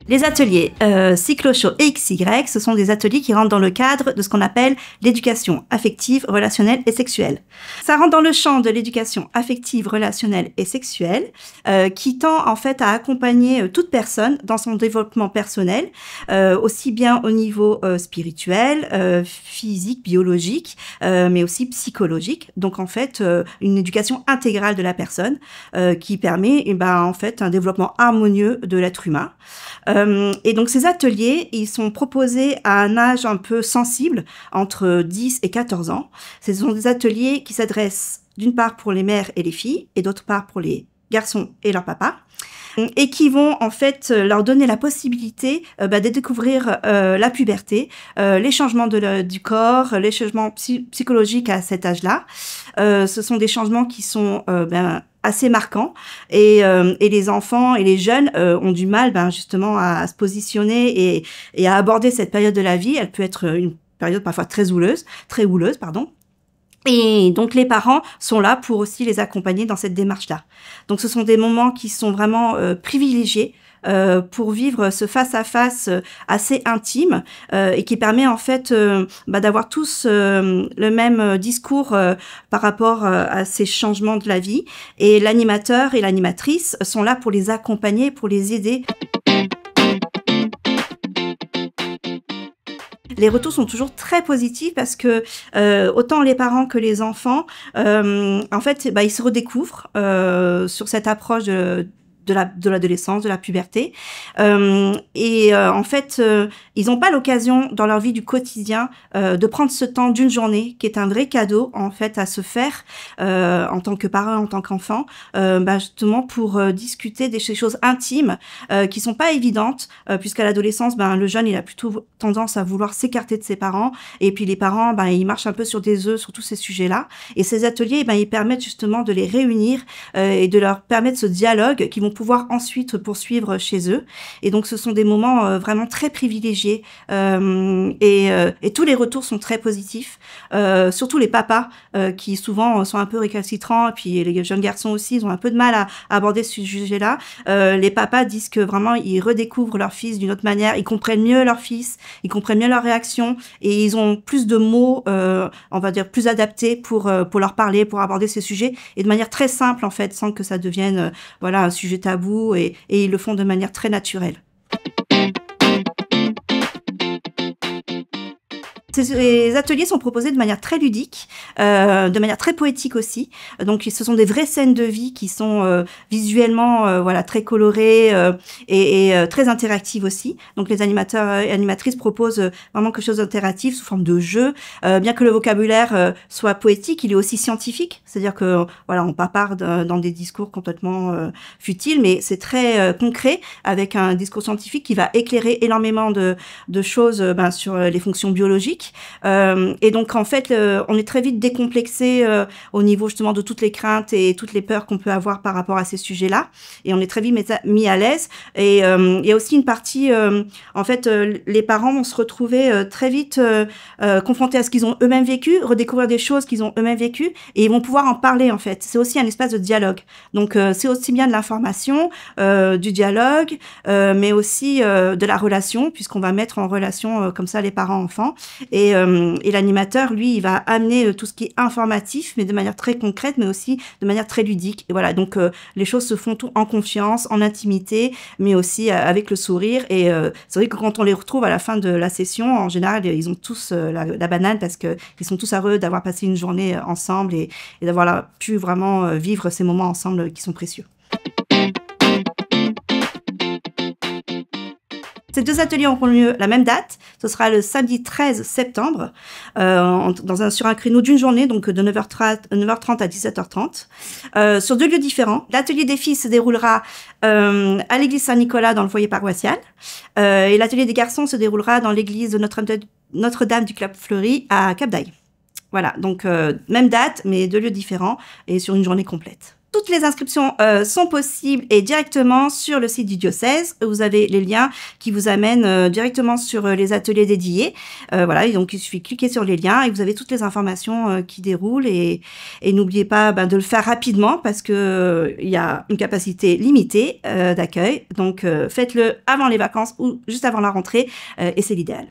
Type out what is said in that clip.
Les ateliers Cyclochaud et XY, ce sont des ateliers qui rentrent dans le cadre de ce qu'on appelle l'éducation affective, relationnelle et sexuelle. Ça rentre dans le champ de l'éducation affective, relationnelle et sexuelle, qui tend en fait à accompagner toute personne dans son développement personnel, aussi bien au niveau spirituel, physique, biologique, mais aussi psychologique. Donc en fait, une éducation intégrale de la personne qui permet en fait un développement harmonieux de l'être humain. Et donc ces ateliers, ils sont proposés à un âge un peu sensible, entre 10 et 14 ans. Ce sont des ateliers qui s'adressent d'une part pour les mères et les filles, et d'autre part pour les garçons et leur papa, et qui vont en fait leur donner la possibilité de découvrir la puberté, les changements du corps, les changements psychologiques à cet âge-là. Ce sont des changements qui sont assez marquants et les enfants et les jeunes ont du mal justement à se positionner et à aborder cette période de la vie. Elle peut être une période parfois très houleuse, pardon. Et donc les parents sont là pour aussi les accompagner dans cette démarche-là. Donc ce sont des moments qui sont vraiment privilégiés pour vivre ce face-à-face assez intime et qui permet en fait d'avoir tous le même discours par rapport à ces changements de la vie. Et l'animateur et l'animatrice sont là pour les accompagner, pour les aider. Les retours sont toujours très positifs parce que autant les parents que les enfants, en fait, ils se redécouvrent sur cette approche de l'adolescence, de la puberté. En fait, ils n'ont pas l'occasion dans leur vie du quotidien de prendre ce temps d'une journée qui est un vrai cadeau en fait à se faire en tant que parent, en tant qu'enfant, justement pour discuter des choses intimes qui sont pas évidentes puisqu'à l'adolescence, le jeune il a plutôt tendance à vouloir s'écarter de ses parents et puis les parents, ils marchent un peu sur des œufs sur tous ces sujets-là. Et ces ateliers, ils permettent justement de les réunir et de leur permettre ce dialogue qui vont pouvoir ensuite poursuivre chez eux. Et donc, ce sont des moments vraiment très privilégiés et tous les retours sont très positifs. Surtout les papas qui souvent sont un peu récalcitrants et puis les jeunes garçons aussi, ils ont un peu de mal à aborder ce sujet-là. Les papas disent que vraiment, ils redécouvrent leur fils d'une autre manière, ils comprennent mieux leur fils, ils comprennent mieux leurs réactions et ils ont plus de mots, on va dire, plus adaptés pour leur parler, pour aborder ces sujets et de manière très simple en fait, sans que ça devienne un sujet tabou et ils le font de manière très naturelle. Ces ateliers sont proposés de manière très ludique, de manière très poétique aussi. Donc, ce sont des vraies scènes de vie qui sont visuellement, très colorées et très interactives aussi. Donc, les animateurs et animatrices proposent vraiment quelque chose d'interactif sous forme de jeu. Bien que le vocabulaire soit poétique, il est aussi scientifique. C'est-à-dire que, on pas part dans des discours complètement futiles, mais c'est très concret avec un discours scientifique qui va éclairer énormément de choses sur les fonctions biologiques. Et donc en fait on est très vite décomplexé au niveau justement de toutes les craintes et toutes les peurs qu'on peut avoir par rapport à ces sujets-là et on est très vite mis à l'aise et il y a aussi une partie en fait les parents vont se retrouver très vite confrontés à ce qu'ils ont eux-mêmes vécu, redécouvrir des choses qu'ils ont eux-mêmes vécues et ils vont pouvoir en parler en fait. C'est aussi un espace de dialogue. Donc c'est aussi bien de l'information, du dialogue, mais aussi de la relation puisqu'on va mettre en relation comme ça les parents-enfants. Et l'animateur, lui, il va amener tout ce qui est informatif, mais de manière très concrète, mais aussi de manière très ludique. Et voilà, donc les choses se font tout en confiance, en intimité, mais aussi avec le sourire. Et c'est vrai que quand on les retrouve à la fin de la session, en général, ils ont tous la banane parce que ils sont tous heureux d'avoir passé une journée ensemble et d'avoir pu vraiment vivre ces moments ensemble qui sont précieux. Ces deux ateliers auront lieu la même date. Ce sera le samedi 13 septembre, sur un créneau d'une journée, donc de 9h30 à 17h30, sur deux lieux différents. L'atelier des filles se déroulera à l'église Saint-Nicolas dans le foyer paroissial, et l'atelier des garçons se déroulera dans l'église de Notre-Dame du Clap Fleury à Cap-d'Aille. Voilà, donc même date, mais deux lieux différents et sur une journée complète. toutes les inscriptions sont possibles et directement sur le site du diocèse. Vous avez les liens qui vous amènent directement sur les ateliers dédiés. Voilà, et donc il suffit de cliquer sur les liens et vous avez toutes les informations qui déroulent. Et n'oubliez pas de le faire rapidement parce que il y a une capacité limitée d'accueil. Donc faites-le avant les vacances ou juste avant la rentrée et c'est l'idéal.